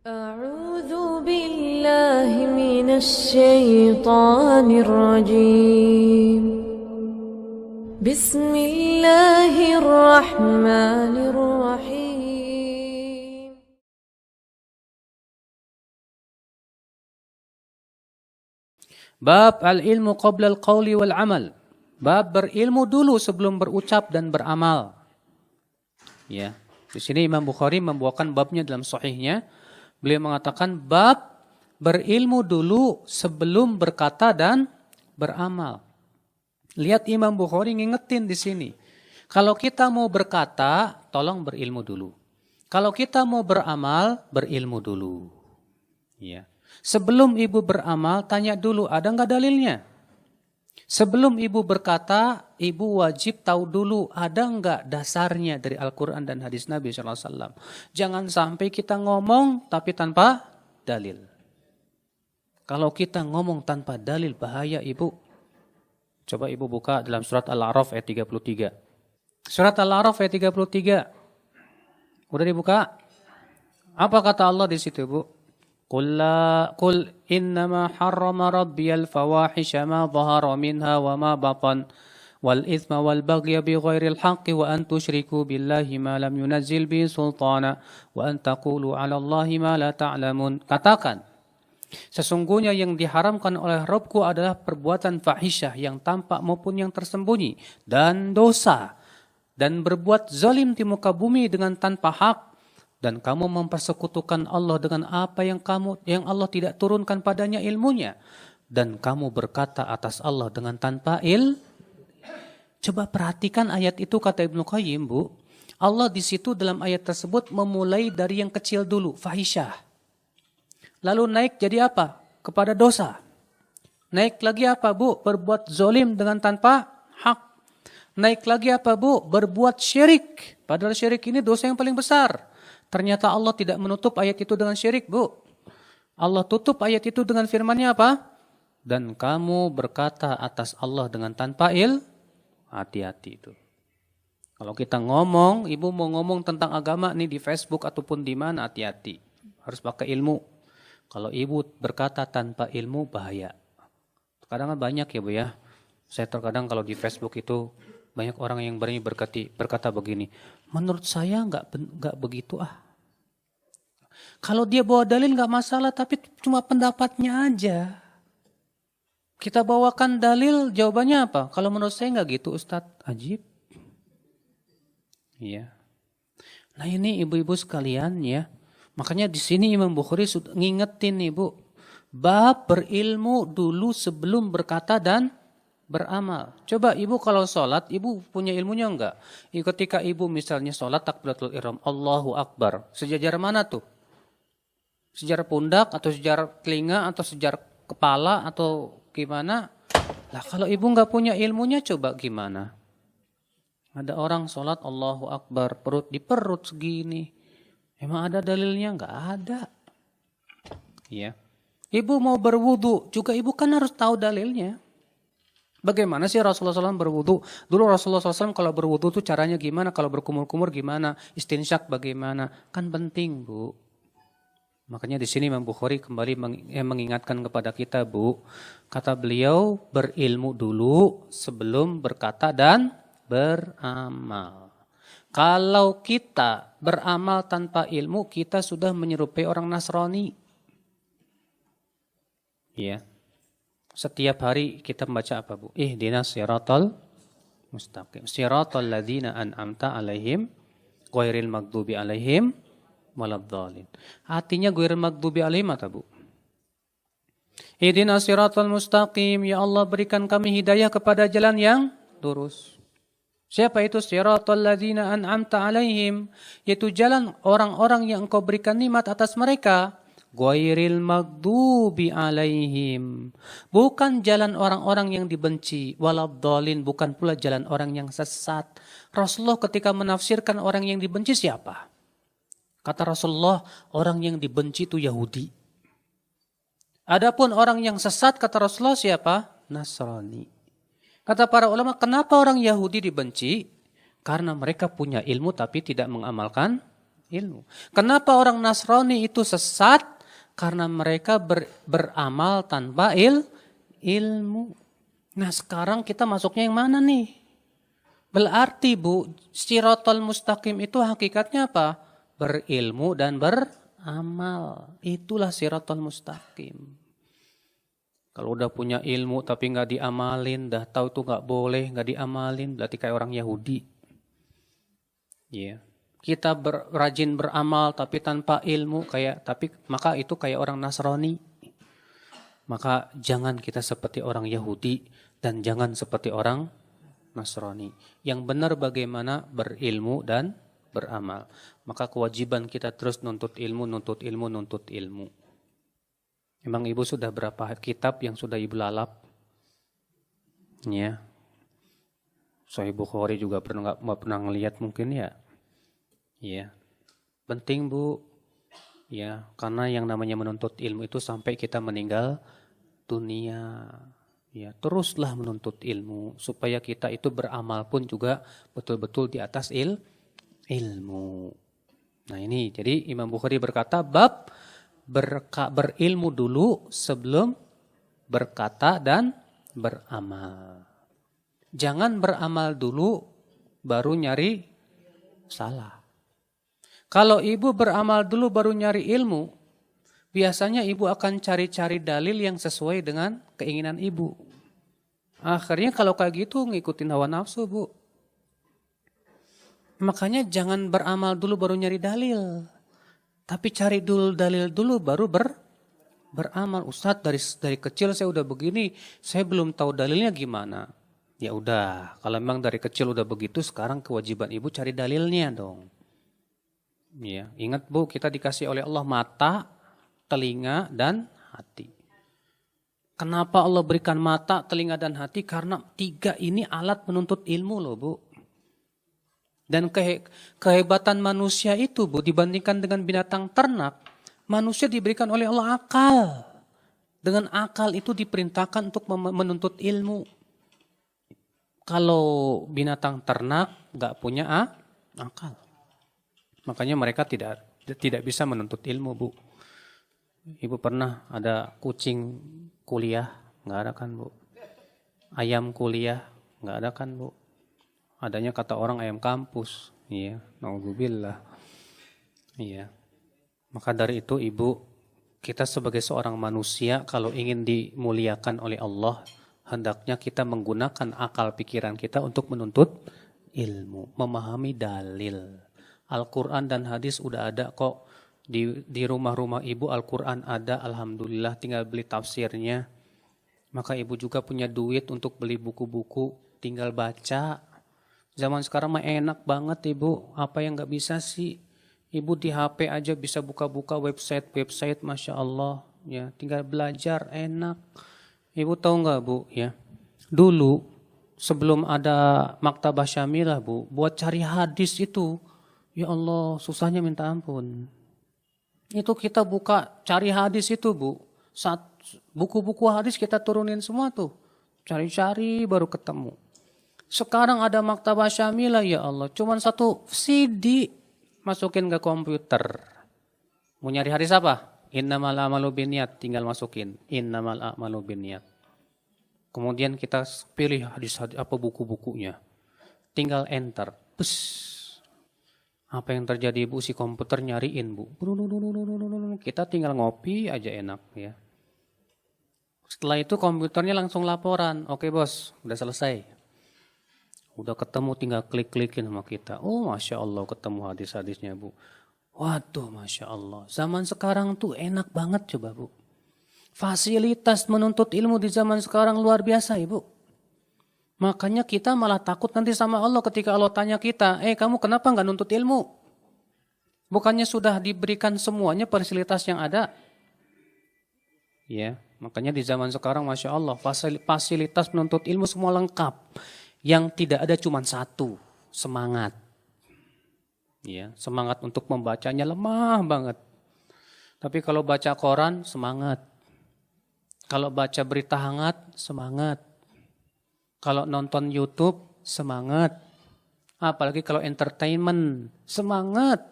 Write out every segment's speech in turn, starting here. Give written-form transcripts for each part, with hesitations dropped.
أعوذ بالله من الشيطان الرجيم بسم الله الرحمن الرحيم Bab al-ilmu qabla al-qawli wal-amal. Bab berilmu dulu sebelum berucap dan beramal. Ya, di sini Imam Bukhari membawakan babnya dalam sahihnya. Beliau mengatakan bab berilmu dulu sebelum berkata dan beramal. Lihat Imam Bukhari ngingetin di sini. Kalau kita mau berkata, tolong berilmu dulu. Kalau kita mau beramal, berilmu dulu. Ya. Sebelum ibu beramal, tanya dulu ada nggak dalilnya? Sebelum ibu berkata, ibu wajib tahu dulu ada nggak dasarnya dari Al-Quran dan hadis Nabi SAW. Jangan sampai kita ngomong tapi tanpa dalil. Kalau kita ngomong tanpa dalil bahaya ibu. Coba ibu buka dalam surat Al-A'raf ayat 33. Surat Al-A'raf ayat 33. Udah dibuka? Apa kata Allah di situ bu? Qul innama harrama rabbiyal fawahisha ma dhahara minha wa ma batan wal ithma wal baghya bighairil haqqi wa an tusyriku billahi ma lam yunazzil bihi sultana wa an taqulu 'ala Allahi ma la ta'lamun. Katakan, sesungguhnya yang diharamkan oleh Rabbku adalah perbuatan fahisyah yang tampak maupun yang tersembunyi dan dosa dan berbuat zalim di muka bumi dengan tanpa hak. Dan kamu mempersekutukan Allah dengan apa yang Allah tidak turunkan padanya ilmunya. Dan kamu berkata atas Allah dengan tanpa Coba perhatikan ayat itu kata Ibnu Qayyim bu. Allah di situ dalam ayat tersebut memulai dari yang kecil dulu, fahisyah. Lalu naik jadi apa? Kepada dosa. Naik lagi apa bu? Berbuat zolim dengan tanpa hak. Naik lagi apa bu? Berbuat syirik. Padahal syirik ini dosa yang paling besar. Ternyata Allah tidak menutup ayat itu dengan syirik, bu. Allah tutup ayat itu dengan firman-Nya apa? Dan kamu berkata atas Allah dengan tanpa hati-hati itu. Kalau kita ngomong, ibu mau ngomong tentang agama nih di Facebook ataupun di mana, hati-hati. Harus pakai ilmu. Kalau ibu berkata tanpa ilmu, bahaya. Kadang kan banyak ya, bu ya. Saya terkadang kalau di Facebook itu banyak orang yang berani berkata begini, menurut saya nggak begitu ah. Kalau dia bawa dalil nggak masalah, tapi cuma pendapatnya aja. Kita bawakan dalil, jawabannya apa? Kalau menurut saya nggak gitu, Ustadz. Ajib. Iya. Nah ini ibu-ibu sekalian ya. Makanya di sini Imam Bukhari sudah ngingetin ibu, bab berilmu dulu sebelum berkata dan beramal. Coba ibu kalau sholat, ibu punya ilmunya enggak? Ketika ibu misalnya sholat takbiratul ihram, Allahu Akbar. Sejajar mana tuh? Sejajar pundak atau sejajar telinga atau sejajar kepala atau gimana? Lah kalau ibu enggak punya ilmunya coba gimana? Ada orang sholat Allahu Akbar, perut di perut segini. Emang ada dalilnya? Enggak ada. Ya. Ibu mau berwudu, juga ibu kan harus tahu dalilnya. Bagaimana sih Rasulullah SAW berwudu? Dulu Rasulullah SAW kalau berwudu tuh caranya gimana? Kalau berkumur-kumur gimana? Istinsyak bagaimana? Kan penting bu. Makanya di sini Imam Bukhari kembali mengingatkan kepada kita bu. Kata beliau berilmu dulu sebelum berkata dan beramal. Kalau kita beramal tanpa ilmu, kita sudah menyerupai orang Nasrani. Ya. Setiap hari kita membaca apa bu? Ihdinas siratal mustaqim. Siratal ladzina an'amta alaihim ghairil maghdubi alaihim waladdallin. Artinya ghairil maghdubi alaihim apa bu? Ihdinas siratal mustaqim. Ya Allah berikan kami hidayah kepada jalan yang lurus. Siapa itu siratal ladzina an'amta alaihim? Yaitu jalan orang-orang yang Engkau berikan nikmat atas mereka. Ghairil maghdubi alaihim. Bukan jalan orang-orang yang dibenci. Waladdallin, bukan pula jalan orang yang sesat. Rasulullah ketika menafsirkan orang yang dibenci siapa? Kata Rasulullah, orang yang dibenci itu Yahudi. Adapun orang yang sesat kata Rasulullah siapa? Nasrani. Kata para ulama, kenapa orang Yahudi dibenci? Karena mereka punya ilmu tapi tidak mengamalkan ilmu. Kenapa orang Nasrani itu sesat? Karena mereka beramal tanpa ilmu. Nah sekarang kita masuknya yang mana nih? Berarti Bu, Shiratal Mustaqim itu hakikatnya apa? Berilmu dan beramal. Itulah Shiratal Mustaqim. Kalau udah punya ilmu tapi nggak diamalin, dah tahu itu nggak boleh, nggak diamalin, berarti kayak orang Yahudi. Ya. Kita rajin beramal tapi tanpa ilmu, maka itu kayak orang Nasrani. Maka jangan kita seperti orang Yahudi dan jangan seperti orang Nasrani. Yang benar bagaimana berilmu dan beramal. Maka kewajiban kita terus nuntut ilmu. Emang Ibu sudah berapa kitab yang sudah Ibu lalap? Ya. Sahih Bukhari juga nggak pernah ngelihat mungkin ya. Ya. Penting Bu. Ya, karena yang namanya menuntut ilmu itu sampai kita meninggal dunia. Ya, teruslah menuntut ilmu supaya kita itu beramal pun juga betul-betul di atas ilmu. Nah, ini jadi Imam Bukhari berkata bab berilmu dulu sebelum berkata dan beramal. Jangan beramal dulu baru nyari salah. Kalau ibu beramal dulu baru nyari ilmu, biasanya ibu akan cari-cari dalil yang sesuai dengan keinginan ibu. Akhirnya kalau kayak gitu ngikutin hawa nafsu Bu. Makanya jangan beramal dulu baru nyari dalil. Tapi cari dulu dalil dulu baru beramal. Ustadz dari kecil saya udah begini, saya belum tahu dalilnya gimana. Ya udah, kalau memang dari kecil udah begitu, sekarang kewajiban ibu cari dalilnya dong. Ya, ingat Bu, kita dikasih oleh Allah mata, telinga, dan hati. Kenapa Allah berikan mata, telinga, dan hati? Karena 3 ini alat menuntut ilmu loh Bu. Dan kehebatan manusia itu Bu, dibandingkan dengan binatang ternak, manusia diberikan oleh Allah akal. Dengan akal itu diperintahkan untuk menuntut ilmu. Kalau binatang ternak gak punya akal. Makanya mereka tidak bisa menuntut ilmu Bu. Ibu pernah ada kucing kuliah? Nggak ada kan Bu. Ayam kuliah? Nggak ada kan Bu. Adanya kata orang ayam kampus. Iya, naudzubillah. Iya. Maka dari itu Ibu, kita sebagai seorang manusia kalau ingin dimuliakan oleh Allah, hendaknya kita menggunakan akal pikiran kita untuk menuntut ilmu, memahami dalil. Al-Quran dan hadis udah ada kok di rumah-rumah ibu. Al-Quran ada, alhamdulillah, tinggal beli tafsirnya. Maka ibu juga punya duit untuk beli buku-buku, tinggal baca. Zaman sekarang mah enak banget Ibu, apa yang gak bisa sih? Ibu di HP aja bisa buka-buka website, Masya Allah. Ya, tinggal belajar, enak. Ibu tahu gak Bu? Ya, dulu sebelum ada Maktabah Syamilah Bu, buat cari hadis itu, ya Allah, susahnya minta ampun. Itu kita buka, cari hadis itu Bu. Buku-buku hadis kita turunin semua tuh. Cari-cari baru ketemu. Sekarang ada Maktabah Syamilah, ya Allah. Cuman 1 CD masukin ke komputer. Mau nyari hadis apa? Innamal a'malu binniyat, tinggal masukin. Innamal a'malu binniyat. Kemudian kita pilih hadis-hadis apa buku-bukunya. Tinggal enter. Apa yang terjadi Bu? Si komputer nyariin Bu. Kita tinggal ngopi aja enak ya. Setelah itu komputernya langsung laporan. Oke bos, udah selesai. Udah ketemu, tinggal klik-klikin sama kita. Oh Masya Allah ketemu hadis-hadisnya Bu. Waduh Masya Allah. Zaman sekarang tuh enak banget coba Bu. Fasilitas menuntut ilmu di zaman sekarang luar biasa Ibu. Makanya kita malah takut nanti sama Allah ketika Allah tanya kita, kamu kenapa gak nuntut ilmu? Bukannya sudah diberikan semuanya fasilitas yang ada? Ya, makanya di zaman sekarang Masya Allah fasilitas menuntut ilmu semua lengkap. Yang tidak ada cuma 1, semangat. Ya, semangat untuk membacanya lemah banget. Tapi kalau baca koran, semangat. Kalau baca berita hangat, semangat. Kalau nonton YouTube, semangat. Apalagi kalau entertainment, semangat.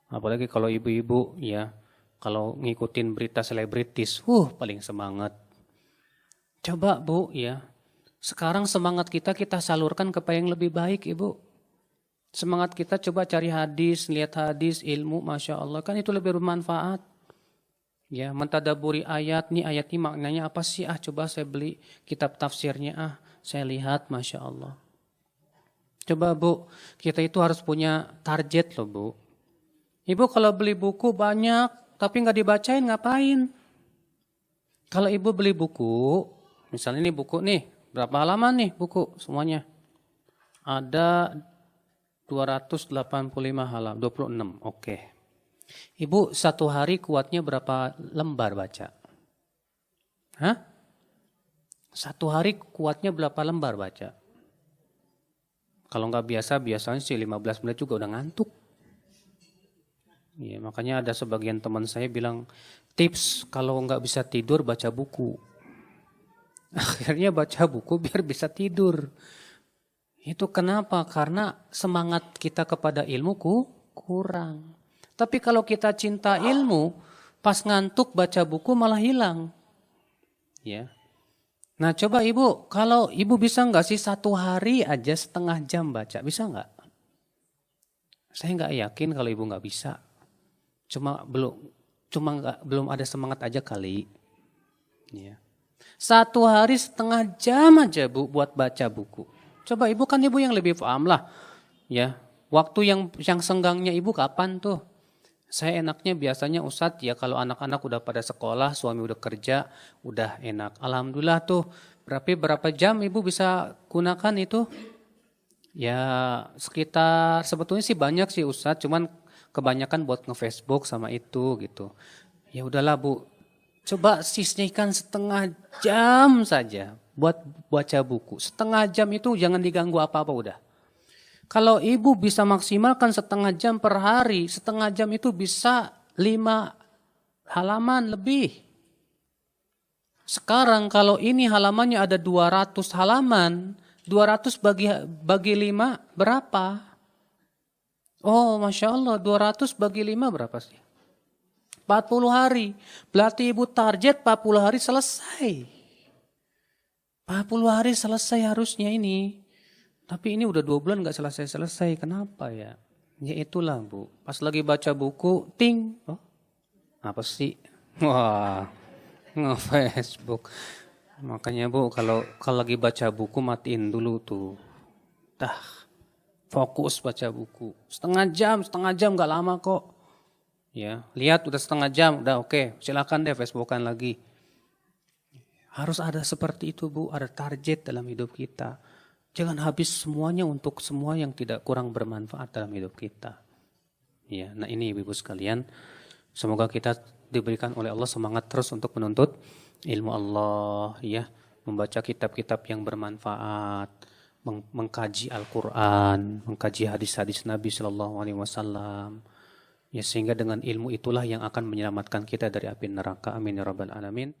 Apalagi kalau ibu-ibu ya, kalau ngikutin berita selebritis, paling semangat. Coba Bu ya, sekarang semangat kita salurkan ke yang lebih baik Ibu. Semangat kita coba cari hadis, lihat hadis, ilmu, Masya Allah. Kan itu lebih bermanfaat. Ya, mentadaburi ayat, nih ayat ini maknanya apa sih? Coba saya beli kitab tafsirnya, saya lihat, Masya Allah. Coba Bu, kita itu harus punya target loh Bu. Ibu kalau beli buku banyak, tapi nggak dibacain ngapain? Kalau ibu beli buku, misalnya ini buku nih, berapa halaman nih buku semuanya? Ada 285 halaman, 26, oke. Ibu satu hari kuatnya berapa lembar baca? Hah? Satu hari kuatnya berapa lembar baca? Kalau nggak biasanya sih 15 menit juga udah ngantuk. Ya, makanya ada sebagian teman saya bilang, tips kalau nggak bisa tidur baca buku. Akhirnya baca buku biar bisa tidur. Itu kenapa? Karena semangat kita kepada ilmuku kurang. Tapi kalau kita cinta ilmu, pas ngantuk baca buku malah hilang. Ya. Nah coba ibu, kalau ibu bisa nggak sih satu hari aja setengah jam baca, bisa nggak? Saya nggak yakin kalau ibu nggak bisa. Belum ada semangat aja kali. Ya. Satu hari setengah jam aja Bu buat baca buku. Coba ibu kan ibu yang lebih paham lah. Ya, waktu yang senggangnya ibu kapan tuh? Saya enaknya biasanya Ustadz ya kalau anak-anak udah pada sekolah, suami udah kerja, udah enak. Alhamdulillah tuh berapa jam ibu bisa gunakan itu? Ya sekitar sebetulnya sih banyak sih Ustadz, cuman kebanyakan buat nge-Facebook sama itu gitu. Ya udahlah Bu, coba sisihkan setengah jam saja buat baca buku. Setengah jam itu jangan diganggu apa-apa udah. Kalau ibu bisa maksimalkan setengah jam per hari, setengah jam itu bisa 5 halaman lebih. Sekarang kalau ini halamannya ada 200 halaman, 200 bagi 5 berapa? Oh Masya Allah, 200 bagi 5 berapa sih? 40 hari. Berarti ibu target 40 hari selesai. 40 hari selesai harusnya ini. Tapi ini udah 2 bulan gak selesai-selesai. Kenapa ya? Ya itulah Bu. Pas lagi baca buku, ting. Oh, apa sih? Wah, nge-Facebook. Makanya Bu, kalau lagi baca buku matiin dulu tuh. Fokus baca buku. Setengah jam gak lama kok. Ya, lihat udah setengah jam, udah oke. Silakan deh Facebookan lagi. Harus ada seperti itu Bu, ada target dalam hidup kita. Jangan habis semuanya untuk semua yang tidak kurang bermanfaat dalam hidup kita. Ya, nah ini ibu-ibu sekalian, semoga kita diberikan oleh Allah semangat terus untuk menuntut ilmu Allah, ya, membaca kitab-kitab yang bermanfaat, mengkaji Al-Quran, mengkaji hadis-hadis Nabi Sallallahu Alaihi Wasallam, ya, sehingga dengan ilmu itulah yang akan menyelamatkan kita dari api neraka. Amin ya rabbal alamin.